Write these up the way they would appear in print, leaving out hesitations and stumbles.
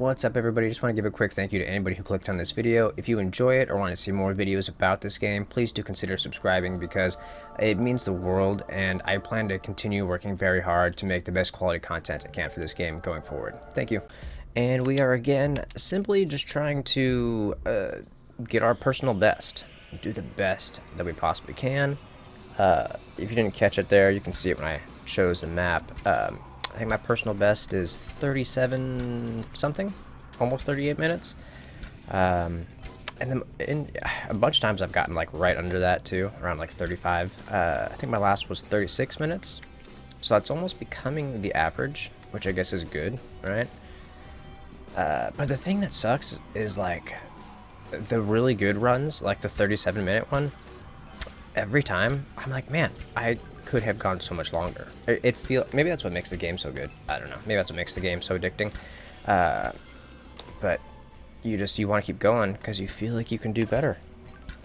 What's up, everybody? Just want to give a quick thank you to anybody who clicked on this video. If you enjoy it or want to see more videos about this game, please do consider subscribing because it means the world, and I plan to continue working very hard to make the best quality content I can for this game going forward. Thank you. And we are again simply just trying to get our personal best, do the best that we possibly can. If you didn't catch it there, you can see it when I chose the map. I think my personal best is 37 something, almost 38 minutes. And then a bunch of times I've gotten like right under that too, around like 35. I think my last was 36 minutes. So that's almost becoming the average, which I guess is good, right? But the thing that sucks is like the really good runs, like the 37-minute one, every time I'm like, man, I could have gone so much longer. Maybe that's what makes the game so good. I don't know. Maybe that's what makes the game so addicting. But you want to keep going because you feel like you can do better.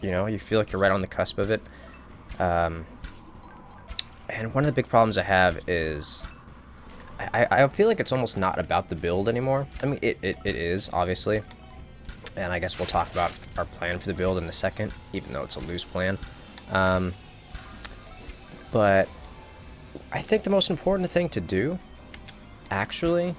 You know, you feel like you're right on the cusp of it. And one of the big problems I have is I feel like it's almost not about the build anymore. I mean, it is, obviously. And I guess we'll talk about our plan for the build in a second, even though it's a loose plan. But I think the most important thing to do, actually,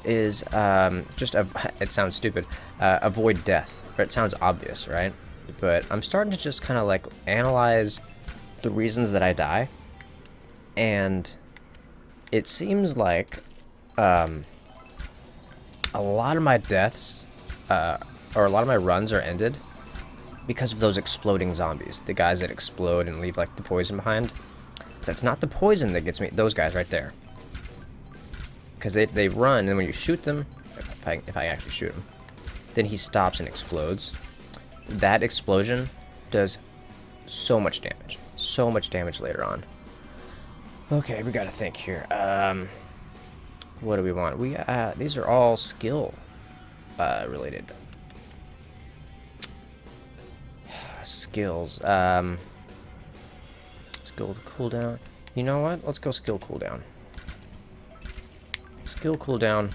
is it sounds stupid, avoid death. Or it sounds obvious, right? But I'm starting to just kind of like analyze the reasons that I die. And it seems like a lot of my deaths, or a lot of my runs are ended because of those exploding zombies, the guys that explode and leave like the poison behind. So it's not the poison that gets me, those guys right there, because they run, and when you shoot them, if I actually shoot him, then he stops and explodes. That explosion does so much damage later on. Okay, we gotta think here. What do we want? These are all skill related. Skills. Skill cooldown. You know what? Let's go skill cooldown. Skill cooldown,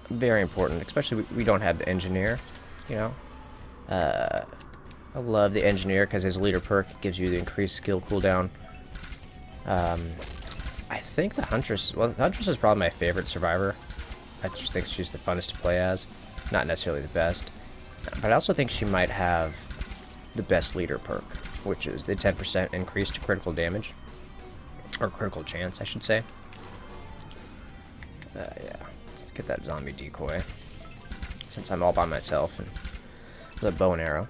very important, especially we don't have the engineer, you know. I love the engineer because his leader perk gives you the increased skill cooldown. I think the Huntress, well, the Huntress is probably my favorite survivor. I just think she's the funnest to play as. Not necessarily the best, but I also think she might have the best leader perk, which is the 10% increase to critical damage, or critical chance, I should say. Yeah, let's get that zombie decoy, since I'm all by myself and with a bow and arrow.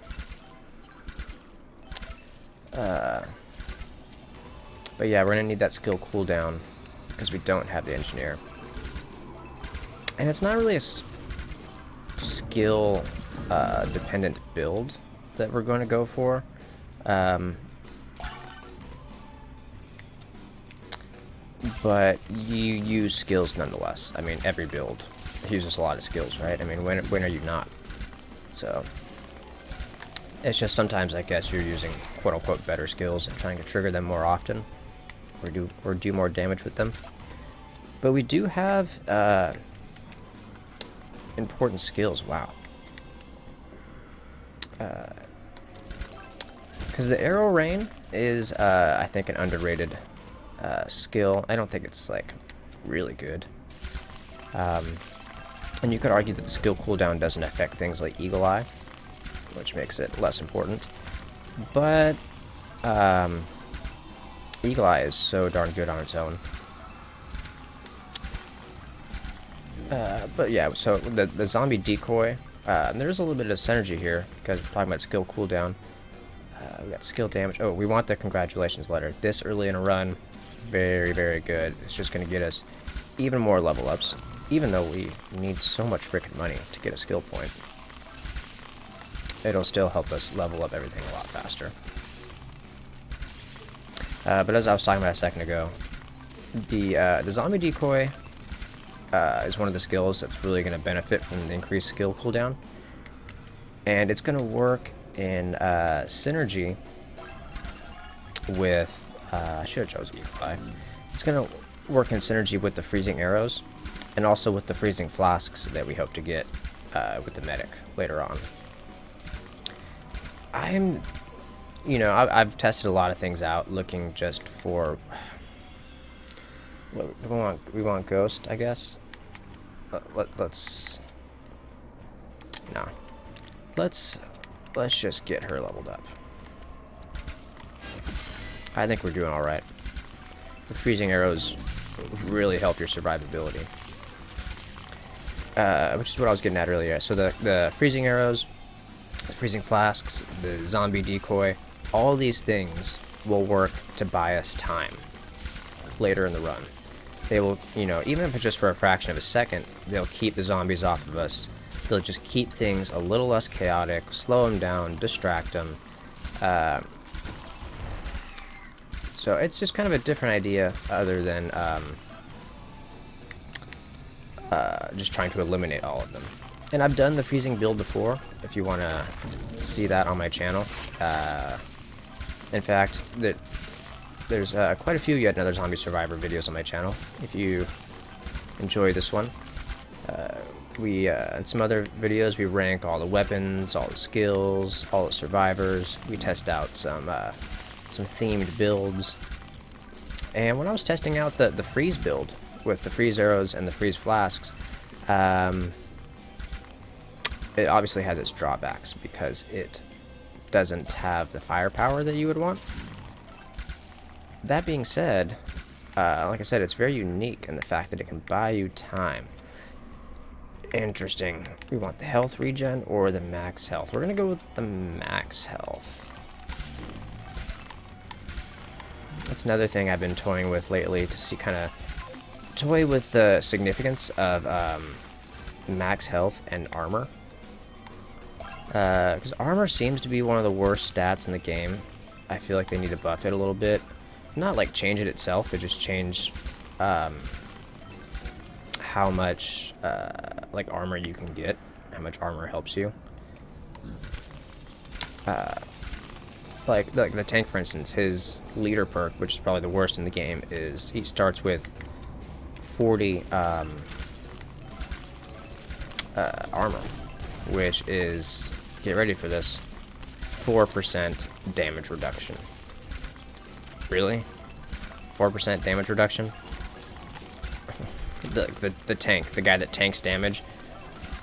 But yeah, we're gonna need that skill cooldown because we don't have the engineer, and it's not really a skill dependent build that we're going to go for. But you use skills nonetheless. I mean, every build uses a lot of skills, right? I mean, when are you not? So it's just sometimes I guess you're using quote-unquote better skills and trying to trigger them more often, or do more damage with them. But we do have important skills. Wow. Because the arrow rain is, I think, an underrated skill. I don't think it's like really good. And you could argue that the skill cooldown doesn't affect things like Eagle Eye, which makes it less important. But Eagle Eye is so darn good on its own. But yeah, so the zombie decoy, there's a little bit of synergy here because we're talking about skill cooldown. We got skill damage. Oh, we want the congratulations letter this early in a run. Very, very good. It's just going to get us even more level ups, even though we need so much freaking money to get a skill point. It'll still help us level up everything a lot faster. But as I was talking about a second ago, the zombie decoy is one of the skills that's really going to benefit from the increased skill cooldown, and it's going to work in synergy with I should have chosen Eagle Eye. It's going to work in synergy with the freezing arrows, and also with the freezing flasks that we hope to get with the medic later on. I've tested a lot of things out, looking just for. What we want Ghost, I guess. Let's just get her leveled up. I think we're doing all right. The freezing arrows really help your survivability, which is what I was getting at earlier. So the freezing arrows, the freezing flasks, the zombie decoy, all these things will work to buy us time later in the run. They will, even if it's just for a fraction of a second, they'll keep the zombies off of us. They'll just keep things a little less chaotic, slow them down, distract them. So it's just kind of a different idea other than just trying to eliminate all of them. And I've done the freezing build before, if you want to see that on my channel. In fact, there's quite a few Yet Another Zombie Survivor videos on my channel. If you enjoy this one, in some other videos, we rank all the weapons, all the skills, all the survivors. We test out some themed builds. And when I was testing out the freeze build with the freeze arrows and the freeze flasks, it obviously has its drawbacks because it doesn't have the firepower that you would want. That being said, like I said, it's very unique in the fact that it can buy you time. Interesting. We want the health regen or the max health. We're going to go with the max health. That's another thing I've been toying with lately, to see toy with the significance of max health and armor. Because armor seems to be one of the worst stats in the game. I feel like they need to buff it a little bit. Not like change it itself, but just change how much like armor you can get, how much armor helps you. Like the tank, for instance, his leader perk, which is probably the worst in the game, is he starts with 40 armor, which is, get ready for this, 4% damage reduction. Really? 4% damage reduction? The tank, the guy that tanks damage,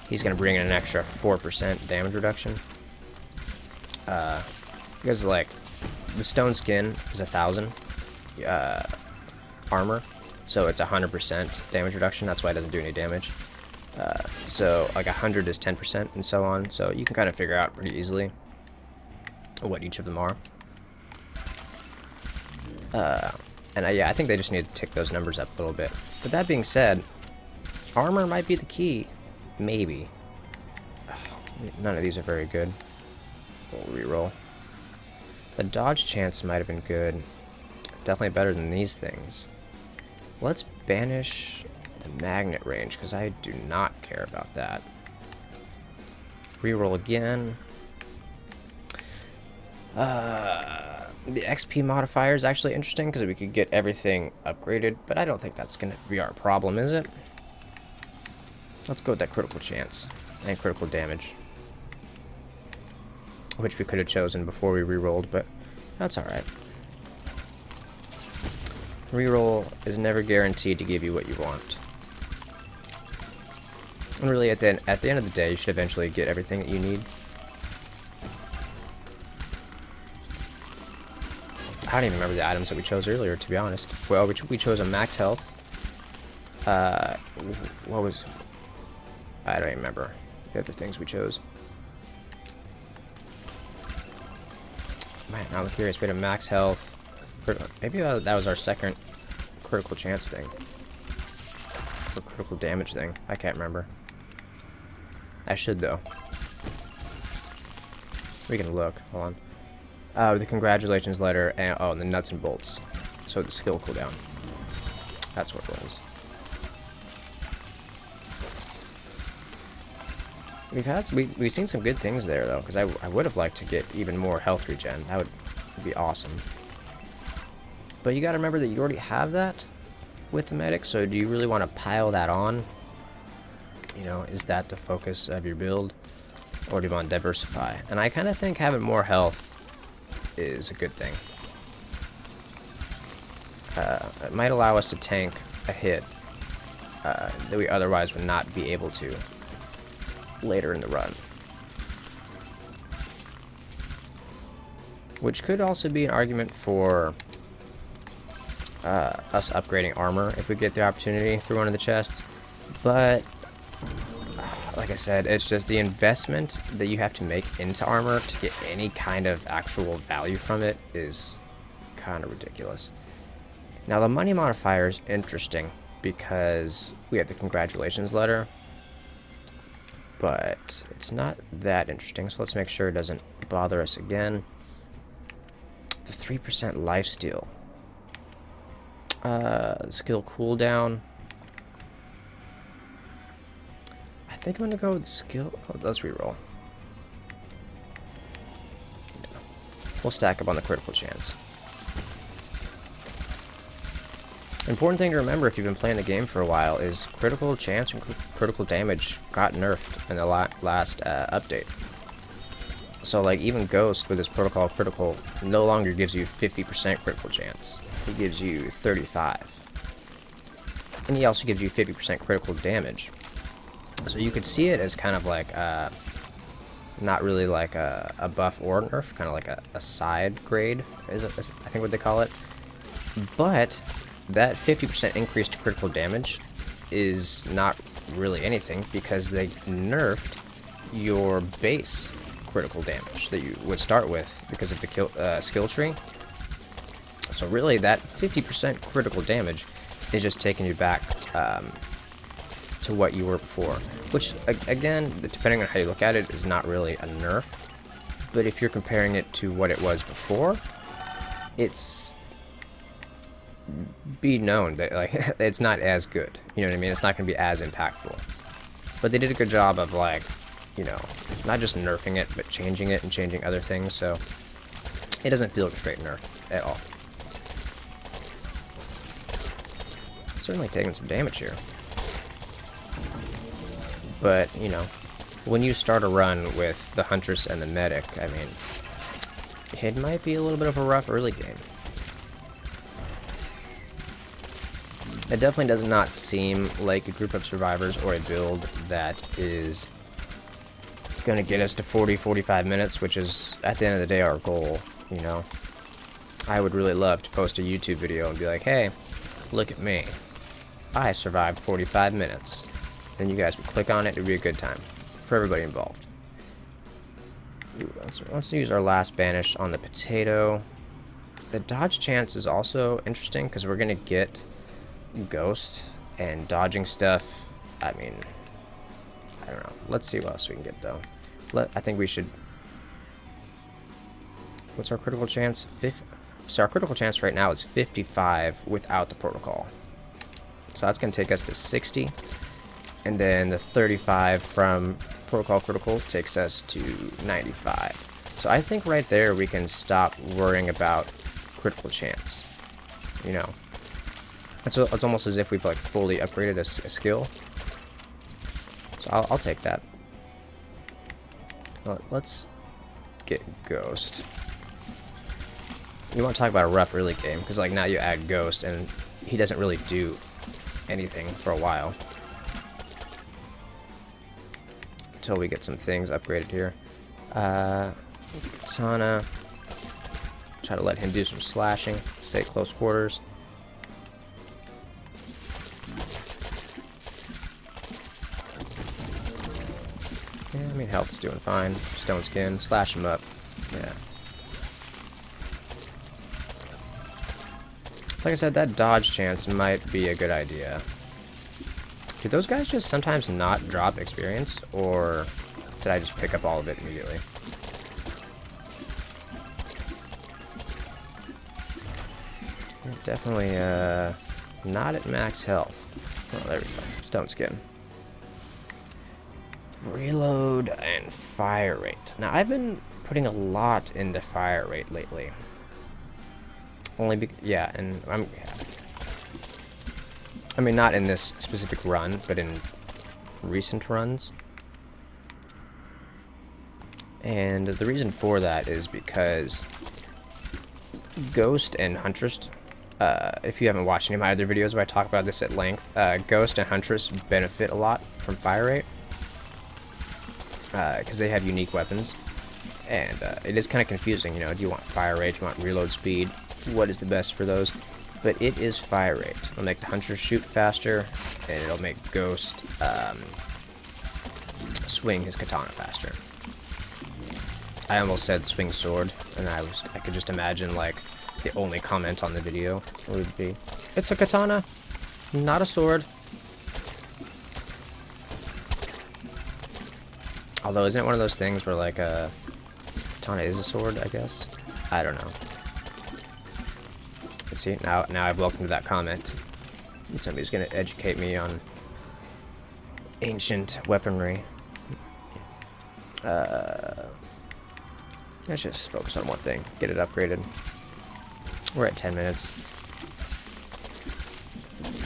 he's gonna bring in an extra 4% damage reduction. Because like the stone skin is 1,000 armor, so it's 100% damage reduction. That's why it doesn't do any damage. So like 100 is 10% and so on. So you can kind of figure out pretty easily what each of them are. And yeah, I think they just need to tick those numbers up a little bit. But that being said, armor might be the key. Maybe. None of these are very good. We'll reroll. The dodge chance might have been good. Definitely better than these things. Let's banish the magnet range, because I do not care about that. Reroll again. The XP modifier is actually interesting because we could get everything upgraded, but I don't think that's going to be our problem, is it? Let's go with that critical chance and critical damage, which we could have chosen before we rerolled, but that's alright. Reroll is never guaranteed to give you what you want. And really, at the end of the day, you should eventually get everything that you need. I don't even remember the items that we chose earlier, to be honest. Well, we chose a max health. What was... I don't even remember the other things we chose. Man, I'm curious. We had a max health. Maybe that was our second critical chance thing. Or critical damage thing. I can't remember. I should, though. We can look. Hold on. The congratulations letter, and oh, and the nuts and bolts. So the skill cooldown. That's what it was. We've seen some good things there though, because I would have liked to get even more health regen. That would be awesome. But you got to remember that you already have that with the medic. So do you really want to pile that on You know, is that the focus of your build, or do you want to diversify? And I kind of think having more health is a good thing. It might allow us to tank a hit that we otherwise would not be able to later in the run. Which could also be an argument for us upgrading armor if we get the opportunity through one of the chests. But, like I said, it's just the investment that you have to make into armor to get any kind of actual value from it is kind of ridiculous. Now, the money modifier is interesting because we have the congratulations letter, but it's not that interesting, so let's make sure it doesn't bother us again. The 3% lifesteal. Skill cooldown. I think I'm gonna go with skill. Oh, let's reroll. We'll stack up on the critical chance. Important thing to remember if you've been playing the game for a while is critical chance and critical damage got nerfed in the last update. So like even Ghost with his protocol critical no longer gives you 50% critical chance. He gives you 35. And he also gives you 50% critical damage. So you could see it as kind of like not really like a buff or nerf, kind of like a side grade is I think what they call it. But that 50% increase to critical damage is not really anything because they nerfed your base critical damage that you would start with because of the skill tree. So really that 50% critical damage is just taking you back to what you were before, which again, depending on how you look at it, is not really a nerf. But if you're comparing it to what it was before, it's be known that like it's not as good. You know what I mean? It's not going to be as impactful. But they did a good job of like, you know, not just nerfing it, but changing it and changing other things. So it doesn't feel like a straight nerf at all. Certainly taking some damage here. But, you know, when you start a run with the Huntress and the Medic, I mean, it might be a little bit of a rough early game. It definitely does not seem like a group of survivors or a build that is going to get us to 40-45 minutes, which is, at the end of the day, our goal, you know. I would really love to post a YouTube video and be like, hey, look at me. I survived 45 minutes. Then you guys would click on it. It would be a good time for everybody involved. Let's use our last banish on the potato. The dodge chance is also interesting because we're going to get Ghost and dodging stuff. I mean, I don't know. Let's see what else we can get though. I think we should. What's our critical chance? So our critical chance right now is 55 without the protocol. So that's going to take us to 60. And then the 35 from protocol critical takes us to 95. So I think right there we can stop worrying about critical chance. You know, it's almost as if we've like fully upgraded a skill. So I'll take that. Let's get Ghost. You want to talk about a rough early game because like now you add Ghost and he doesn't really do anything for a while. Until we get some things upgraded here. Katana. Try to let him do some slashing. Stay at close quarters. Yeah, I mean, health's doing fine. Stone skin. Slash him up. Yeah. Like I said, that dodge chance might be a good idea. Do those guys just sometimes not drop experience, or did I just pick up all of it immediately? Definitely not at max health. Oh, there we go. Stone skin. Reload and fire rate. Now, I've been putting a lot into fire rate lately. Yeah, and I mean, not in this specific run, but in recent runs. And the reason for that is because Ghost and Huntress, if you haven't watched any of my other videos where I talk about this at length, Ghost and Huntress benefit a lot from fire rate because they have unique weapons, and it is kind of confusing. You know, do you want fire rate? Do you want reload speed? What is the best for those? But it is fire rate. It'll make the Huntress shoot faster, and it'll make Ghost swing his katana faster. I almost said swing sword, and I could just imagine like the only comment on the video would be, "It's a katana, not a sword." Although, isn't it one of those things where like a katana is a sword? I guess. I don't know. Let's see, now I've welcomed that comment. And somebody's gonna educate me on ancient weaponry. Let's just focus on one thing. Get it upgraded. We're at 10 minutes.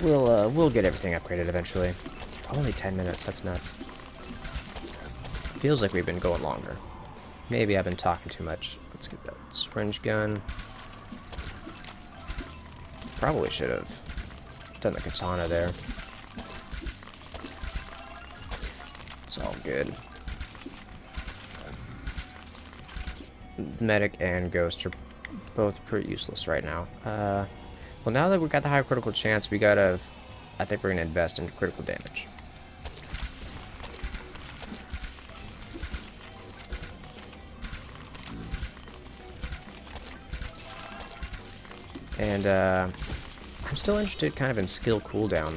We'll get everything upgraded eventually. Only 10 minutes. That's nuts. Feels like we've been going longer. Maybe I've been talking too much. Let's get that syringe gun. Probably should have done the katana there. It's all good. Medic and Ghost are both pretty useless right now. Well, now that we got the high critical chance, we gotta... I think we're gonna invest in critical damage. And, I'm still interested kind of in skill cooldown.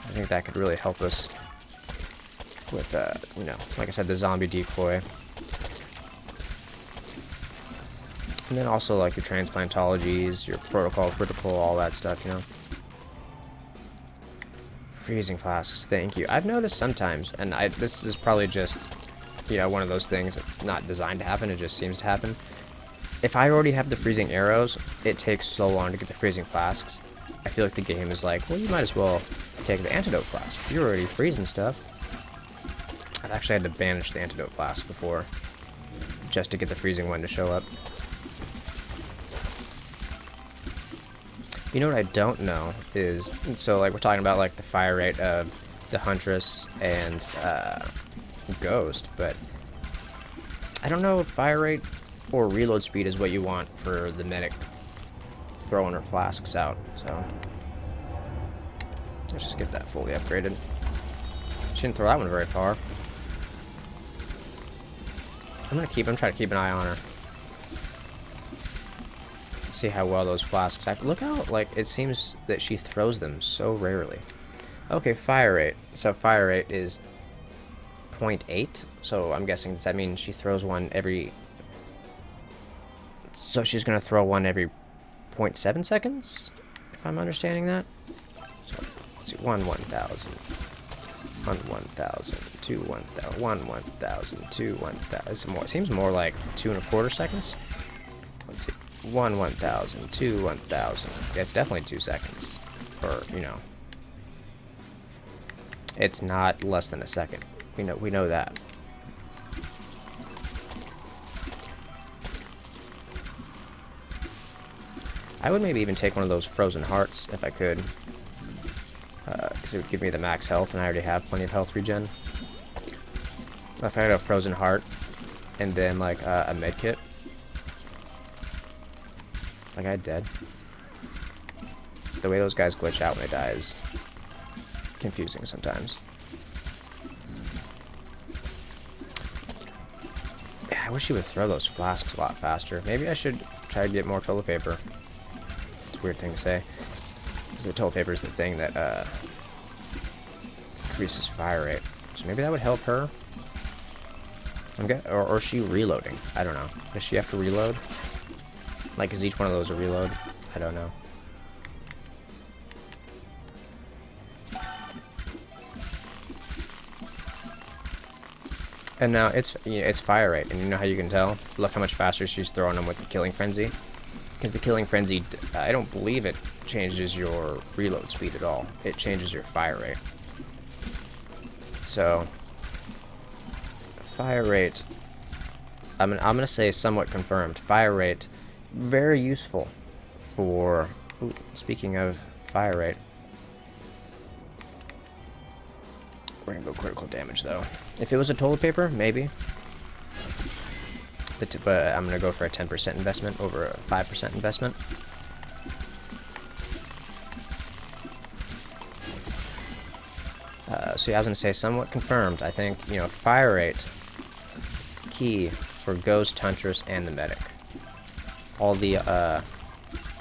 I think that could really help us with, you know, like I said, the zombie decoy. And then also, like, your transplantologies, your protocol, critical, all that stuff, you know. Freezing flasks, thank you. I've noticed sometimes, and this is probably just, you know, one of those things that's not designed to happen, it just seems to happen. If I already have the freezing arrows, it takes so long to get the freezing flasks. I feel like the game is like, well, you might as well take the antidote flask. You're already freezing stuff. I've actually had to banish the antidote flask before, just to get the freezing one to show up. You know what I don't know is, so like we're talking about like the fire rate of the Huntress and Ghost, but I don't know if fire rate or reload speed is what you want for the medic throwing her flasks out, so let's just get that fully upgraded. Shouldn't throw that one very far. I'm trying to keep an eye on her. Let's see how well those flasks act. Look how, like, it seems that she throws them so rarely. Okay, fire rate. So fire rate is 0.8. So I'm guessing, does that mean she throws one every... So she's going to throw one every 0.7 seconds? If I'm understanding that? So, let's see. 1 1,000. 1 1,000. 2 1,000. 1 1,000. 2 1,000. It seems more like 2 1/4 seconds. Let's see. 1 1,000. 2 1,000. Yeah, it's definitely 2 seconds. Or, you know. It's not less than a second. We know that. I would maybe even take one of those frozen hearts if I could. Because it would give me the max health, and I already have plenty of health regen. If I had a frozen heart, and then like a med kit. Like I dead. The way those guys glitch out when they die is confusing sometimes. Yeah, I wish you would throw those flasks a lot faster. Maybe I should try to get more toilet paper. It's a weird thing to say. Because the toilet paper is the thing that increases fire rate. So maybe that would help her. Or is she reloading? I don't know. Does she have to reload? Like, is each one of those a reload? I don't know. And now it's fire rate, and you know how you can tell? Look how much faster she's throwing them with the killing frenzy. Because the Killing Frenzy, I don't believe it changes your reload speed at all. It changes your fire rate. So, fire rate, I'm gonna say somewhat confirmed. Fire rate, very useful for, ooh, speaking of fire rate, we're gonna go critical damage though. If it was a toilet paper, maybe. But I'm gonna go for a 10% investment over a 5% investment. So yeah, I was gonna say somewhat confirmed. I think, you know, fire rate key for Ghost, Huntress, and the medic. All the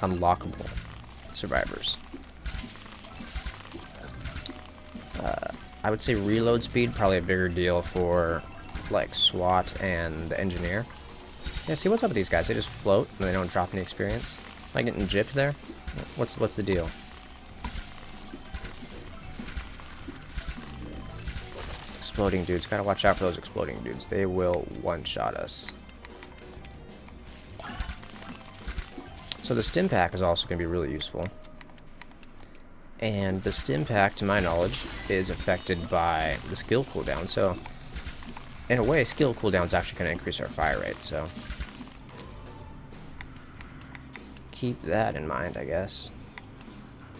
unlockable survivors. I would say reload speed probably a bigger deal for like SWAT and the engineer. Yeah, see what's up with these guys? They just float and they don't drop any experience. Am I getting gypped there? What's the deal? Exploding dudes. Gotta watch out for those exploding dudes. They will one-shot us. So the stim pack is also going to be really useful. And the stim pack, to my knowledge, is affected by the skill cooldown. So, in a way, skill cooldown is actually going to increase our fire rate. So, keep that in mind, I guess.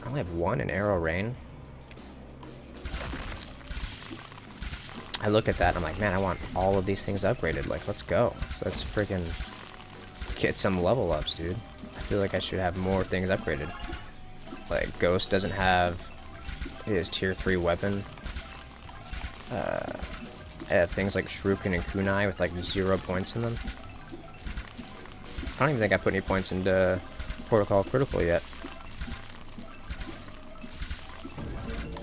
I only have one in arrow rain. I look at that and I'm like, man, I want all of these things upgraded. Like, let's go. So let's freaking get some level ups, dude. I feel like I should have more things upgraded. Like, Ghost doesn't have his tier 3 weapon. I have things like Shuriken and Kunai with like 0 points in them. I don't even think I put any points into Protocol Critical yet.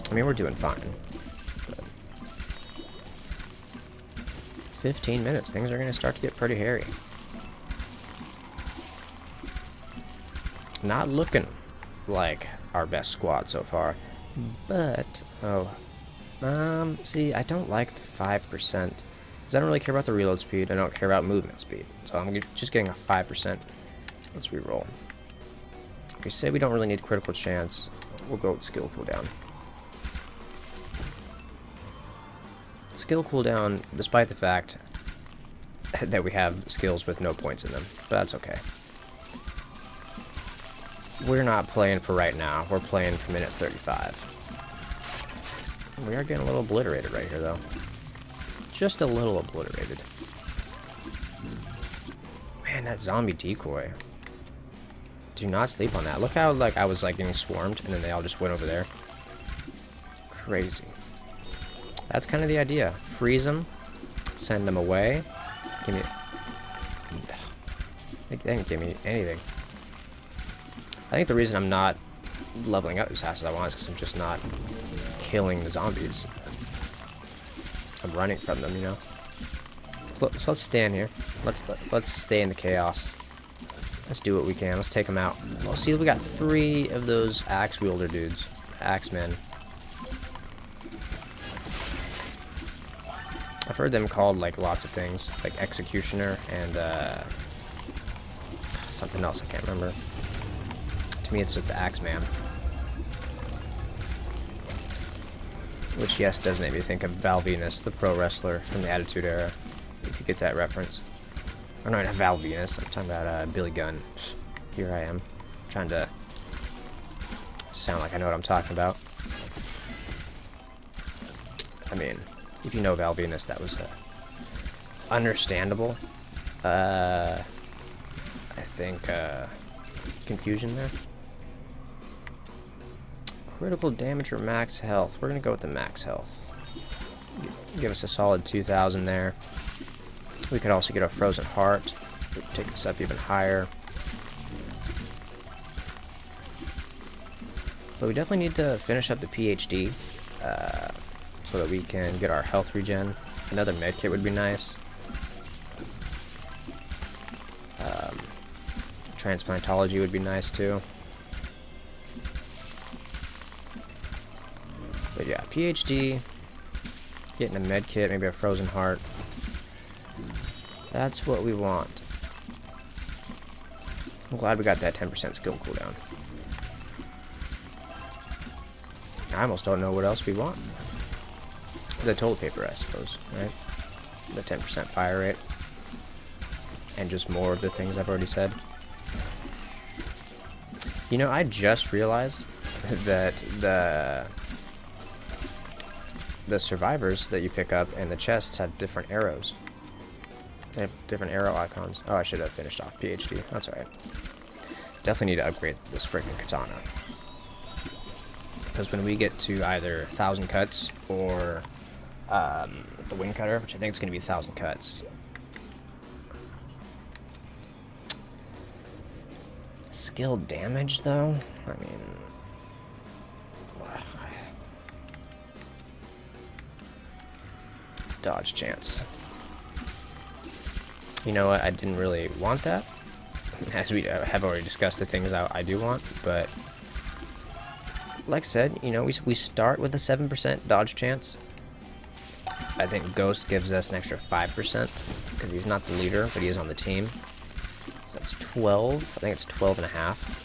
I mean, we're doing fine. But 15 minutes, things are going to start to get pretty hairy. Not looking like our best squad so far, but see, I don't like the 5% because I don't really care about the reload speed. I don't care about movement speed, so I'm just getting a 5%. Let's reroll. We say we don't really need critical chance. We'll go with skill cooldown. Skill cooldown, despite the fact that we have skills with no points in them, but that's okay. We're not playing for right now. We're playing for minute 35. We are getting a little obliterated right here, though. Just a little obliterated. Man, that zombie decoy. Do not sleep on that. Look how, like, I was, like, getting swarmed, and then they all just went over there. Crazy. That's kind of the idea. Freeze them. Send them away. Give me... They didn't give me anything. I think the reason I'm not leveling up as fast as I want is because I'm just not killing the zombies. I'm running from them, you know. So let's stand here. Let's stay in the chaos. Let's do what we can. Let's take them out. Well, see, we got 3 of those axe wielder dudes, axemen. I've heard them called like lots of things, like executioner and something else I can't remember. To me, it's just Axeman. Which, yes, does make me think of Val Venus, the pro wrestler from the Attitude Era. If you get that reference. Or no, not Val Venus. I'm talking about Billy Gunn. Here I am, trying to sound like I know what I'm talking about. I mean, if you know Val Venus, that was understandable. I think confusion there. Critical damage or max health. We're gonna go with the max health. Give us a solid 2,000 there. We could also get a frozen heart. Take this up even higher. But we definitely need to finish up the PhD so that we can get our health regen. Another medkit would be nice. Transplantology would be nice too. But yeah, PhD, getting a med kit, maybe a frozen heart. That's what we want. I'm glad we got that 10% skill cooldown. I almost don't know what else we want. The toilet paper, I suppose, right? The 10% fire rate. And just more of the things I've already said. You know, I just realized that the survivors that you pick up and the chests have different arrows. They have different arrow icons. Oh, I should have finished off PhD. That's alright. Definitely need to upgrade this freaking katana. Because when we get to either 1,000 cuts or the wind cutter, which I think is going to be 1,000 cuts. Skill damage, though? I mean... Dodge chance. You know what? I didn't really want that. As we have already discussed the things I do want, but... Like I said, you know, we start with a 7% dodge chance. I think Ghost gives us an extra 5%, because he's not the leader, but he is on the team. So that's 12. I think it's 12 and a half.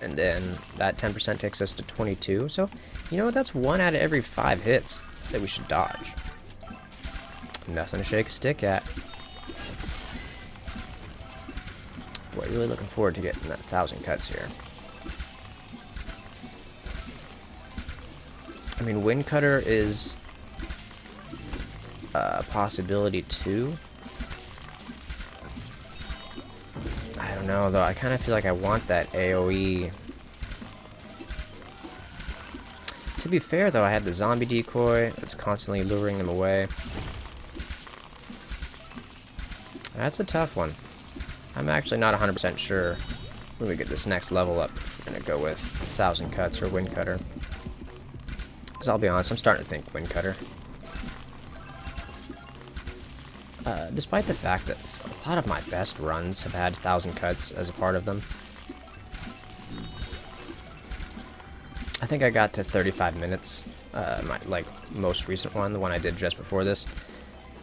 And then that 10% takes us to 22. So, you know what? That's 1 out of every 5 hits that we should dodge. Nothing to shake a stick at. Boy, really looking forward to getting that 1,000 cuts here. I mean, Wind Cutter is a possibility too. I don't know, though. I kind of feel like I want that AoE. To be fair, though, I have the zombie decoy that's constantly luring them away. That's a tough one. I'm actually not 100% sure when we get this next level up if we're going to go with 1,000 cuts or Wind Cutter. Because I'll be honest, I'm starting to think Wind Cutter. Despite the fact that a lot of my best runs have had 1,000 cuts as a part of them. I think I got to 35 minutes, my most recent one, the one I did just before this.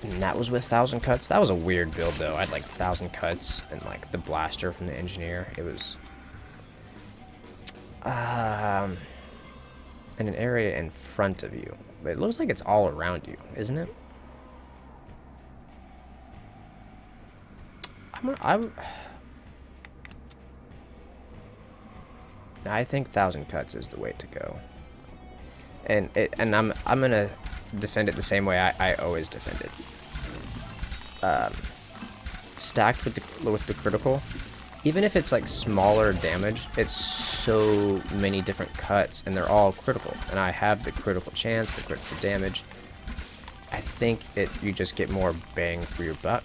And that was with 1,000 cuts. That was a weird build, though. I had like 1,000 cuts and like the blaster from the engineer. It was in an area in front of you, but it looks like it's all around you, isn't it? I think 1,000 cuts is the way to go, and I'm gonna defend it the same way I always defend it. Stacked with the critical, even if it's like smaller damage, it's so many different cuts, and they're all critical. And I have the critical chance, the critical damage. I think you just get more bang for your buck,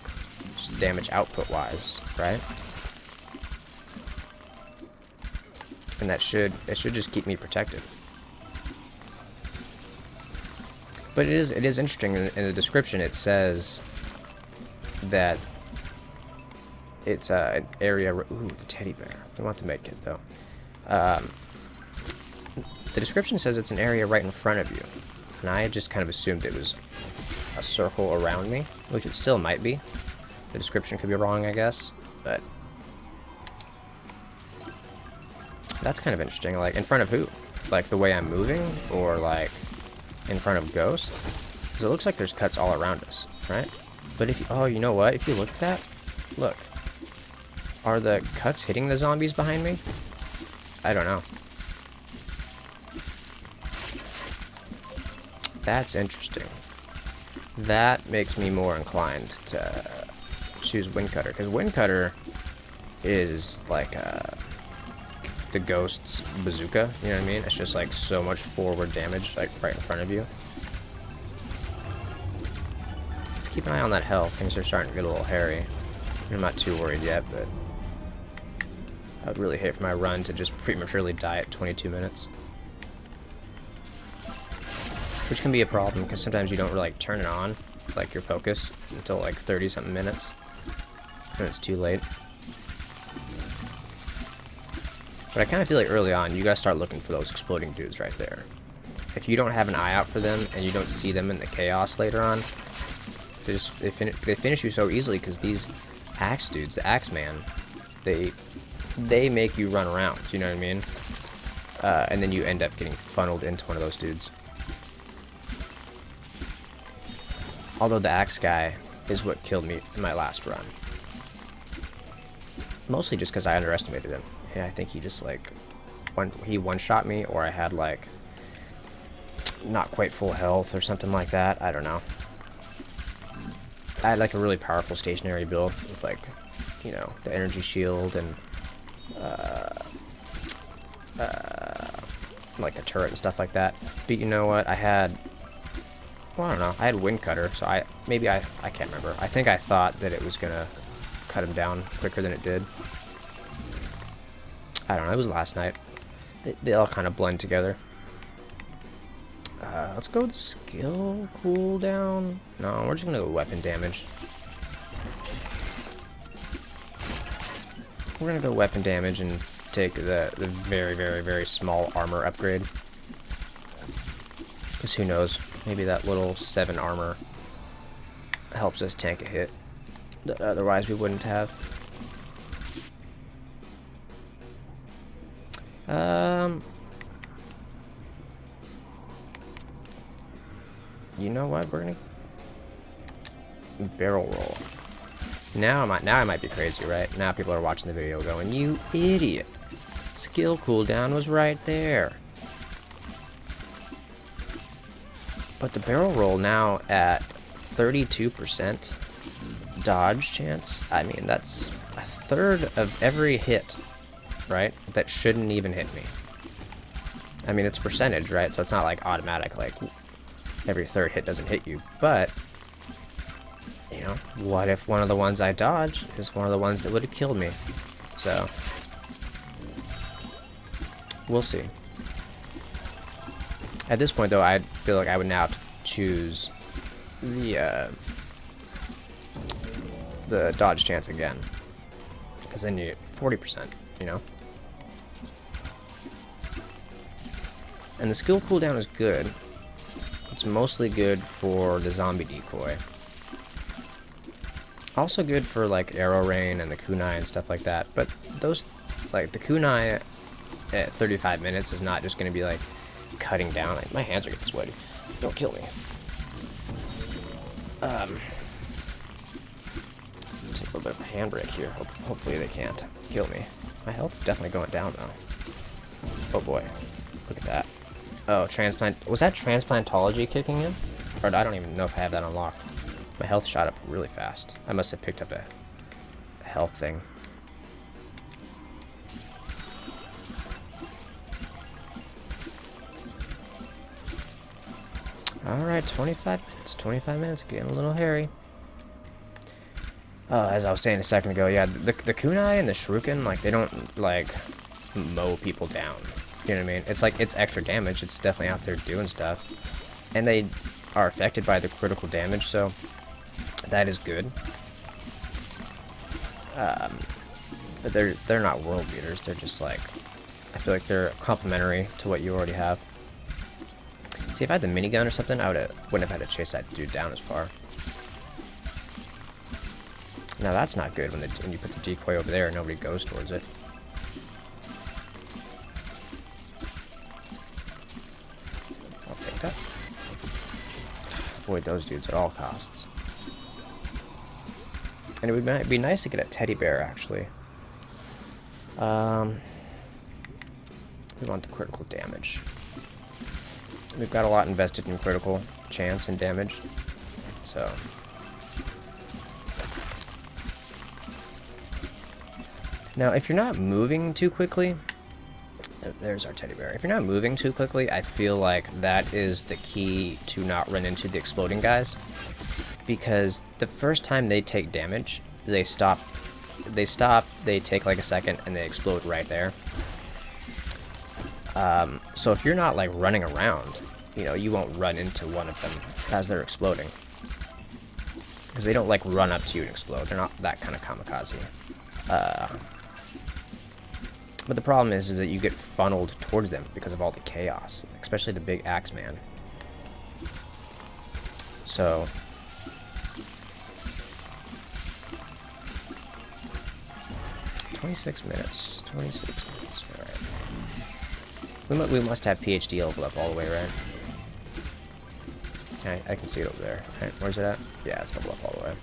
just damage output wise, right? And it should just keep me protected. But it is interesting in the description. It says that it's an area. Ooh, the teddy bear. We want the medkit though. The description says it's an area right in front of you, and I just kind of assumed it was a circle around me, which it still might be. The description could be wrong, I guess, but that's kind of interesting. Like, in front of who? Like, the way I'm moving, or like in front of Ghost? Because it looks like there's cuts all around us, right? But if you, oh, you know what? If you look at that, look. Are the cuts hitting the zombies behind me? I don't know. That's interesting. That makes me more inclined to choose Wind Cutter, because Wind Cutter is like the Ghost's bazooka, you know what I mean? It's just like so much forward damage, like right in front of you. Let's keep an eye on that health. Things are starting to get a little hairy. I'm not too worried yet, but I would really hate for my run to just prematurely die at 22 minutes. Which can be a problem, because sometimes you don't really like turn it on, like your focus, until like 30-something minutes. And it's too late. But I kind of feel like early on, you gotta start looking for those exploding dudes right there. If you don't have an eye out for them, and you don't see them in the chaos later on, they finish you so easily, because these axe dudes, the Axeman, they make you run around, you know what I mean? And then you end up getting funneled into one of those dudes. Although the axe guy is what killed me in my last run. Mostly just because I underestimated him. Yeah, I think he just like he one-shot me, or I had like not quite full health or something like that. I don't know. I had like a really powerful stationary build with like, you know, the energy shield and like the turret and stuff like that. But you know what? I had, well, I don't know. I had wind cutter, so I can't remember. I think I thought that it was gonna cut him down quicker than it did. I don't know. It was last night. They all kind of blend together. Let's go with skill cooldown. No, we're just gonna go weapon damage. We're gonna go weapon damage and take the very, very, very small armor upgrade. Because who knows? Maybe that little 7 armor helps us tank a hit that otherwise we wouldn't have. You know what? We're gonna barrel roll. Now I might be crazy, right? Now people are watching the video going, "You idiot! Skill cooldown was right there." But the barrel roll now at 32% dodge chance. I mean, that's a third of every hit, right? That shouldn't even hit me. I mean, it's percentage, right? So it's not like automatic, like every third hit doesn't hit you. But, you know, what if one of the ones I dodge is one of the ones that would have killed me? So, we'll see. At this point, though, I feel like I would now have to choose the dodge chance again. Because then you get 40%, you know? And the skill cooldown is good. It's mostly good for the zombie decoy. Also good for, like, arrow rain and the kunai and stuff like that. But those, like, the kunai at 35 minutes is not just going to be, like, cutting down. Like, my hands are getting sweaty. Don't kill me. Take a little bit of a handbrake here. Hopefully they can't kill me. My health's definitely going down, though. Oh, boy. Look at that. Oh, transplant. Was that transplantology kicking in? Or I don't even know if I have that unlocked. My health shot up really fast. I must have picked up a health thing. Alright, 25 minutes. 25 minutes, getting a little hairy. As I was saying a second ago, yeah, the kunai and the shuriken, like, they don't, like, mow people down. You know what I mean? It's like, it's extra damage. It's definitely out there doing stuff. And they are affected by the critical damage, so that is good. But they're not world beaters. They're just like, I feel like they're complementary to what you already have. See, if I had the minigun or something, I wouldn't have had to chase that dude down as far. Now that's not good when you put the decoy over there and nobody goes towards it. I'll take that. Avoid those dudes at all costs. And it would be nice to get a teddy bear, actually. We want the critical damage. We've got a lot invested in critical chance and damage, so. Now, if you're not moving too quickly, there's our teddy bear. If you're not moving too quickly, I feel like that is the key to not run into the exploding guys. Because the first time they take damage, they stop, they take like a second, and they explode right there. So if you're not like running around, you know, you won't run into one of them as they're exploding. Because they don't like run up to you and explode. They're not that kind of kamikaze. But the problem is that you get funneled towards them because of all the chaos, especially the big axe man. So 26 minutes. 26 minutes. Alright. We must have PhD level up all the way, right? Okay, I can see it over there. Right, where's it at? Yeah, it's level up all the way.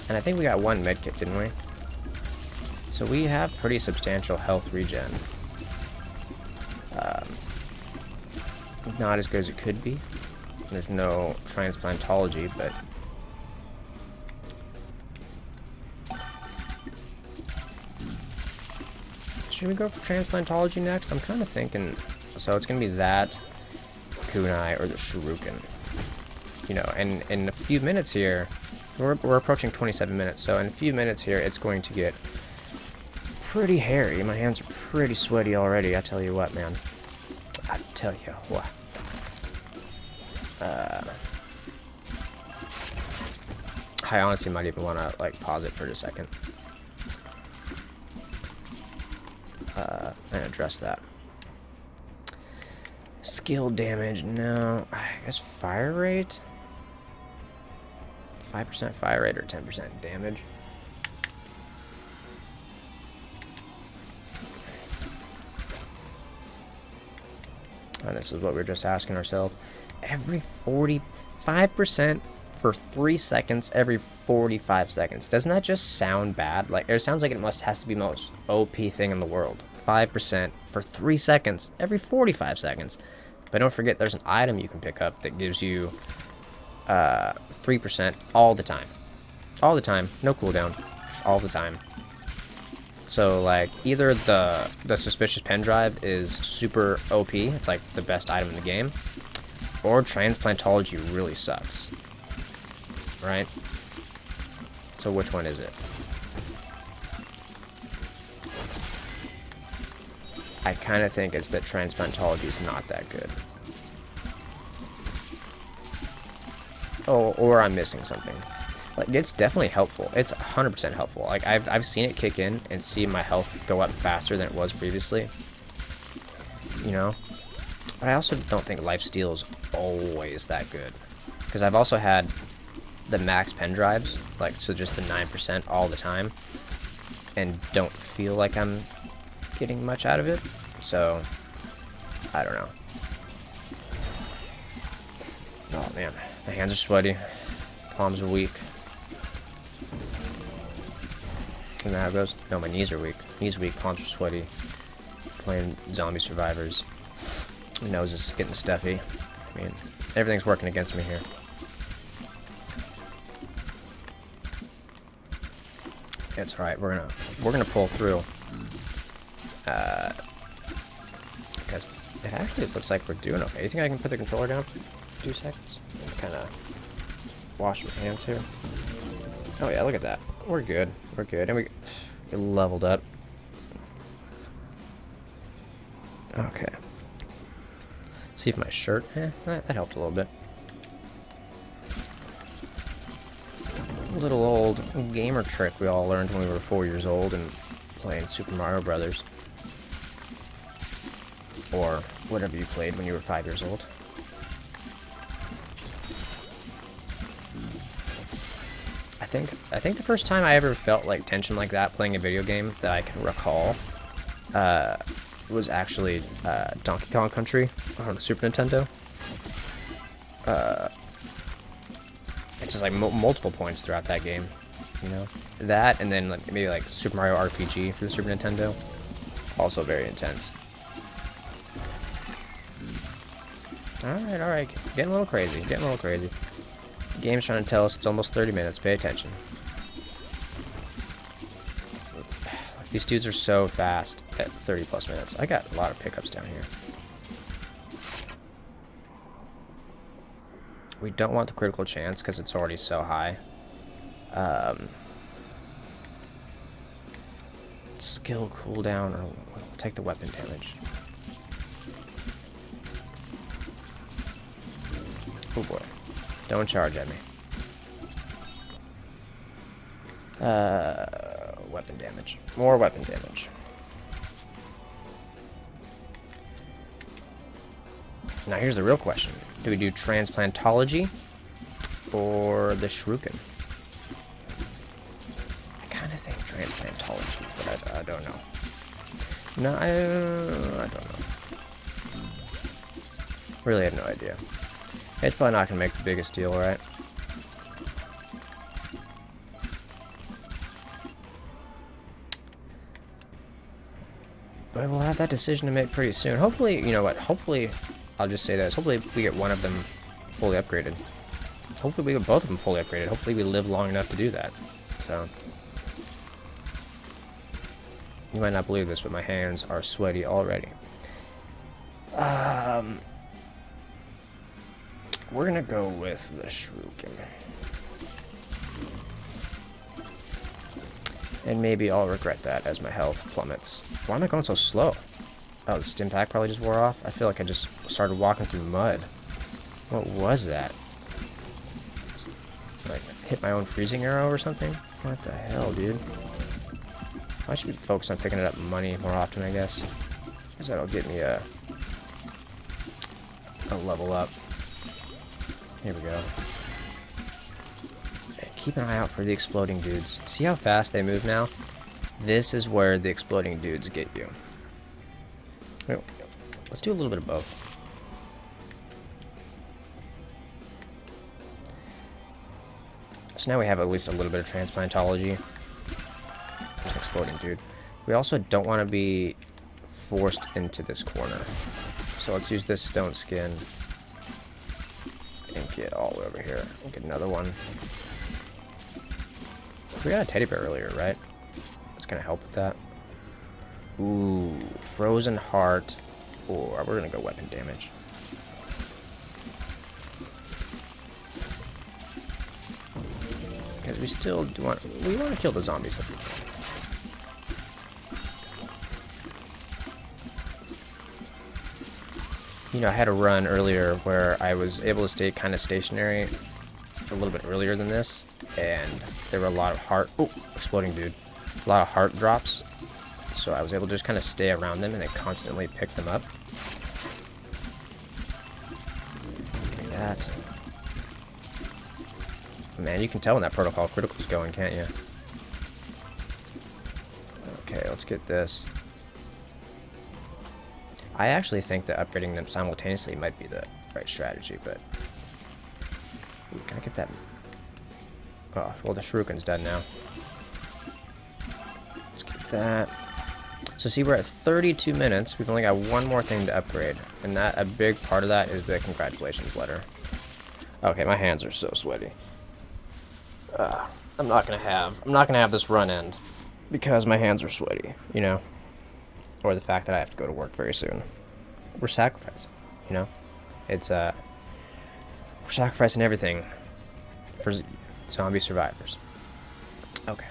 And I think we got one medkit, didn't we? So we have pretty substantial health regen. Not as good as it could be. There's no transplantology, but should we go for transplantology next? I'm kind of thinking, so it's gonna be that, kunai, or the shuriken. You know, and in a few minutes here, we're approaching 27 minutes, so in a few minutes here, it's going to get pretty hairy. My hands are pretty sweaty already, I tell you what, man. I tell you what. I honestly might even want to, like, pause it for a second. And address that. Skill damage, no. I guess fire rate? 5% fire rate or 10% damage? And this is what we were just asking ourselves. Every 45% for 3 seconds every 45 seconds. Doesn't that just sound bad? Like, it sounds like it has to be the most OP thing in the world. 5% for 3 seconds every 45 seconds. But don't forget, there's an item you can pick up that gives you 3% all the time. All the time. No cooldown. All the time. So, like, either the suspicious pen drive is super OP, it's like the best item in the game, or transplantology really sucks. Right? So which one is it? I kind of think it's that transplantology is not that good. Oh, or I'm missing something. Like, it's definitely helpful. It's 100% helpful. Like, I've seen it kick in and see my health go up faster than it was previously. You know? But I also don't think lifesteal is always that good. Because I've also had the max pen drives, like, so just the 9% all the time, and don't feel like I'm getting much out of it. So, I don't know. Oh, man. My hands are sweaty. Palms are weak. Isn't that how it goes? No, my knees are weak. Knees are weak, palms are sweaty. Playing zombie survivors. My nose is getting stuffy. I mean, everything's working against me here. It's alright, we're gonna pull through. Because it actually looks like we're doing okay. You think I can put the controller down for 2 seconds? Kind of wash my hands here. Oh yeah, look at that. We're good. We're good. And we leveled up. Okay. See if my shirt... that helped a little bit. Little old gamer trick we all learned when we were 4 years old and playing Super Mario Brothers. Or whatever you played when you were 5 years old. I think the first time I ever felt like tension like that playing a video game that I can recall was actually Donkey Kong Country on the Super Nintendo. It's just like multiple points throughout that game, you know? That, and then like, maybe like Super Mario RPG for the Super Nintendo. Also very intense. Alright. Getting a little crazy. The game's trying to tell us it's almost 30 minutes. Pay attention. These dudes are so fast at 30 plus minutes. I got a lot of pickups down here. We don't want the critical chance because it's already so high. Skill cooldown, or we'll take the weapon damage. Oh boy. Don't charge at me. Weapon damage. More weapon damage. Now here's the real question. Do we do transplantology or the shuriken? but I don't know. No, I don't know. Really have no idea. It's probably not gonna make the biggest deal, right? But we'll have that decision to make pretty soon. Hopefully, you know what? Hopefully, I'll just say this. Hopefully, we get one of them fully upgraded. Hopefully, we get both of them fully upgraded. Hopefully, we live long enough to do that. So, you might not believe this, but my hands are sweaty already. We're gonna go with the Shuriken. And maybe I'll regret that as my health plummets. Why am I going so slow? Oh, the stim pack probably just wore off. I feel like I just started walking through mud. What was that? It's like hit my own freezing arrow or something? What the hell, dude? I should be focused on picking up money more often, I guess. Because that'll get me a level up. Here we go. Keep an eye out for the exploding dudes. See how fast they move now? This is where the exploding dudes get you. Let's do a little bit of both. So now we have at least a little bit of transplantology. Exploding dude. We also don't want to be forced into this corner. So let's use this stone skin and get all the way over here. We'll get another one. We got a teddy bear earlier, right? That's gonna help with that. Ooh, frozen heart. Or we're gonna go weapon damage. Because we still do want to kill the zombies if we can. You know, I had a run earlier where I was able to stay kind of stationary a little bit earlier than this, and there were a lot of heart... Oh, exploding dude. A lot of heart drops, so I was able to just kind of stay around them and then constantly pick them up. Like that. Man, you can tell when that protocol critical's going, can't you? Okay, let's get this. I actually think that upgrading them simultaneously might be the right strategy, but... Ooh, can I get that? Oh, well, the Shuriken's done now. Let's get that. So see, we're at 32 minutes. We've only got one more thing to upgrade, and that a big part of that is the congratulations letter. Okay, my hands are so sweaty. I'm not gonna have this run end because my hands are sweaty, you know, or the fact that I have to go to work very soon. We're sacrificing, you know. It's we're sacrificing everything for zombie survivors. Okay.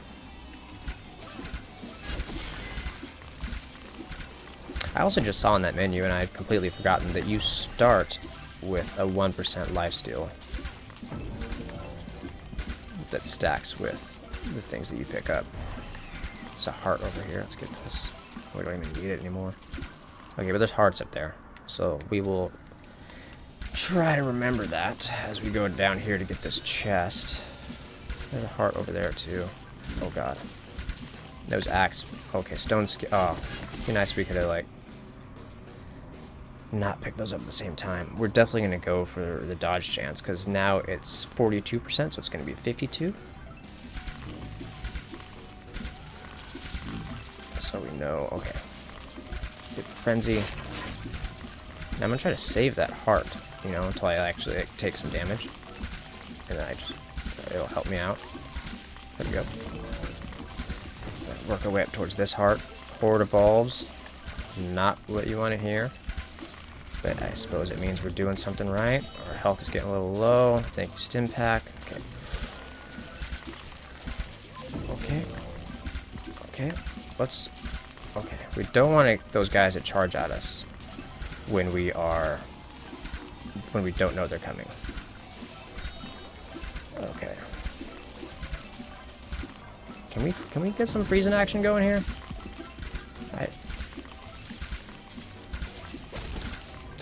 I also just saw in that menu, and I had completely forgotten that you start with a 1% lifesteal that stacks with the things that you pick up. There's a heart over here. Let's get this. We don't even need it anymore. Okay, but there's hearts up there, so we will try to remember that as we go down here to get this chest. There's a heart over there too. Oh god. Those axe. Okay, stone skin. Oh, it'd be nice if we could have like not pick those up at the same time. We're definitely gonna go for the dodge chance because now it's 42%, so it's gonna be 52. So we know. Okay. Let's get the frenzy. Now I'm gonna try to save that heart, you know, until I actually take some damage, and then it'll help me out. There we go. Work our way up towards this heart. Horde evolves. Not what you want to hear. But I suppose it means we're doing something right. Our health is getting a little low. Thank you, Stim Pack. Okay. Okay. Okay. Let's... Okay. We don't want those guys to charge at us when we don't know they're coming. Okay. Can we get some freezing action going here?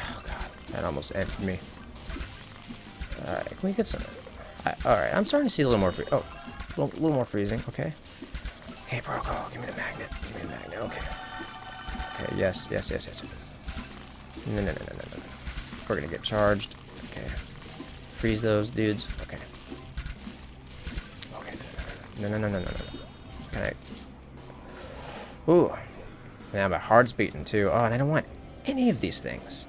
Oh god, that almost ended me. Alright, can we get some... Alright, I'm starting to see a little more a little more freezing, okay. Okay, protocol. Give me the magnet. Give me the magnet. Okay. Okay, yes. No. We're gonna get charged. Okay. Freeze those dudes. Okay. Okay. No. Can I... Ooh. Now my heart's beating too. Oh, and I don't want any of these things.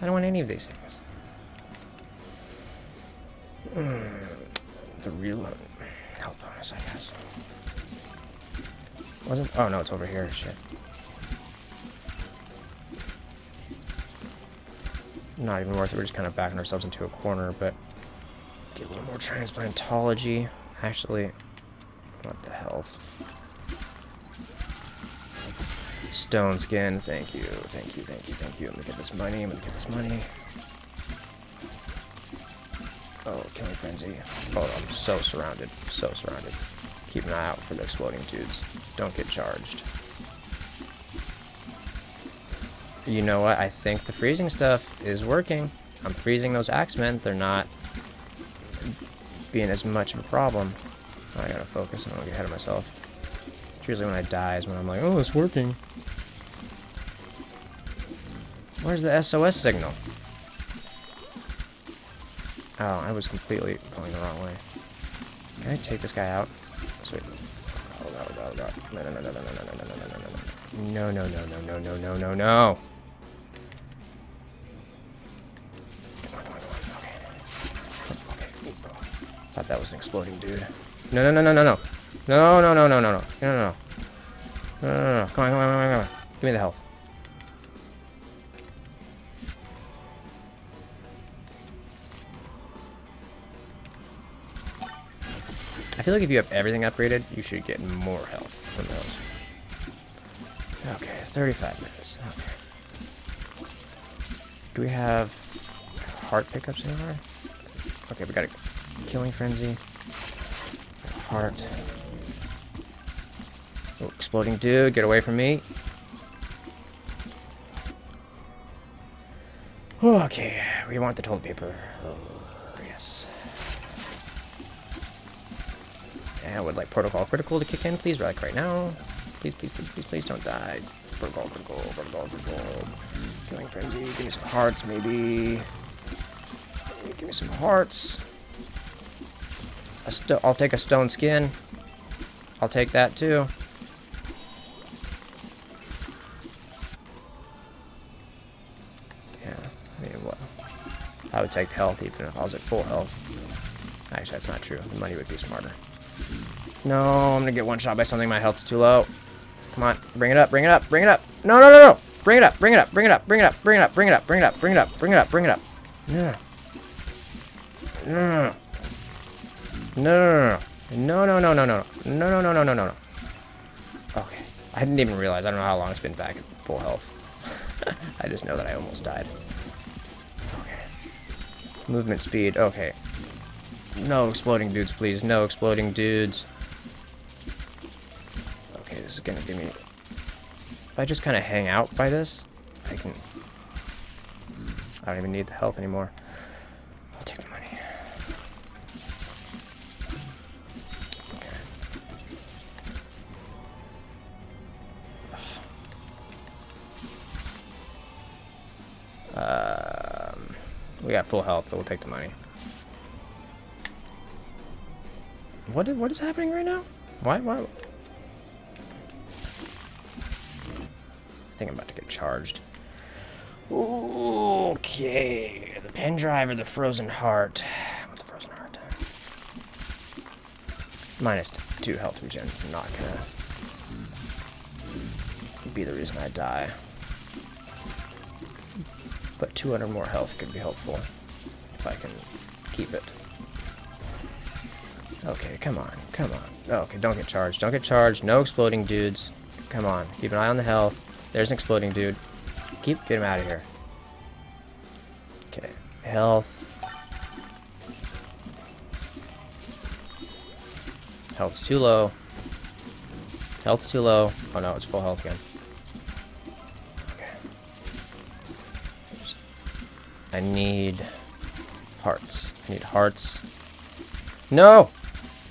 The real health bonus, I guess. Wasn't... Oh, no, it's over here. Shit. Not even worth it. We're just kind of backing ourselves into a corner, but get a little more transplantology. Actually, what the health? Stone skin. Thank you. I'm gonna get this money. Oh, killing frenzy. Oh, I'm so surrounded. Keep an eye out for the exploding dudes. Don't get charged. You know what? I think the freezing stuff is working. I'm freezing those axemen. They're not being as much of a problem. Oh, I gotta focus. I don't want to get ahead of myself. It's usually when I die is when I'm like, oh, it's working. Where's the SOS signal? Oh, I was completely going the wrong way. Can I take this guy out? Sweet. Oh god. No. Come on. Okay. Thought that was an exploding dude. No. No. Come on. Give me the health. I feel like if you have everything upgraded, you should get more health from those. Okay, 35 minutes. Okay. Do we have heart pickups anywhere? Okay, we got a killing frenzy. Heart. Oh, exploding dude, get away from me. Okay, we want the toilet paper. Oh, yes. I would like protocol critical to kick in, please, like right now. Please don't die. Protocol. Killing frenzy. Give me some hearts, maybe. Give me some hearts. I'll take a stone skin. I'll take that too. Yeah, I mean, what? I would take health even if I was at full health. Actually, that's not true. The money would be smarter. No, I'm gonna get one shot by something. My health's too low. Come on, bring it up. No. Bring it up. No. Okay. I didn't even realize. I don't know how long it's been back at full health. I just know that I almost died. Okay. Movement speed. Okay. No exploding dudes, please. No exploding dudes. Okay, this is gonna give me... If I just kind of hang out by this, I can... I don't even need the health anymore. I'll take the money. Okay. We got full health, so we'll take the money. What is happening right now? Why? I think I'm about to get charged. Okay. The pen drive or the frozen heart? I want the frozen heart. -2 health regen is not gonna be the reason I die. But 200 more health could be helpful if I can keep it. Okay, come on. Okay, don't get charged. No exploding dudes. Come on, keep an eye on the health. There's an exploding dude. Get him out of here. Okay, health. Health's too low. Oh no, it's full health again. Okay. I need hearts. No!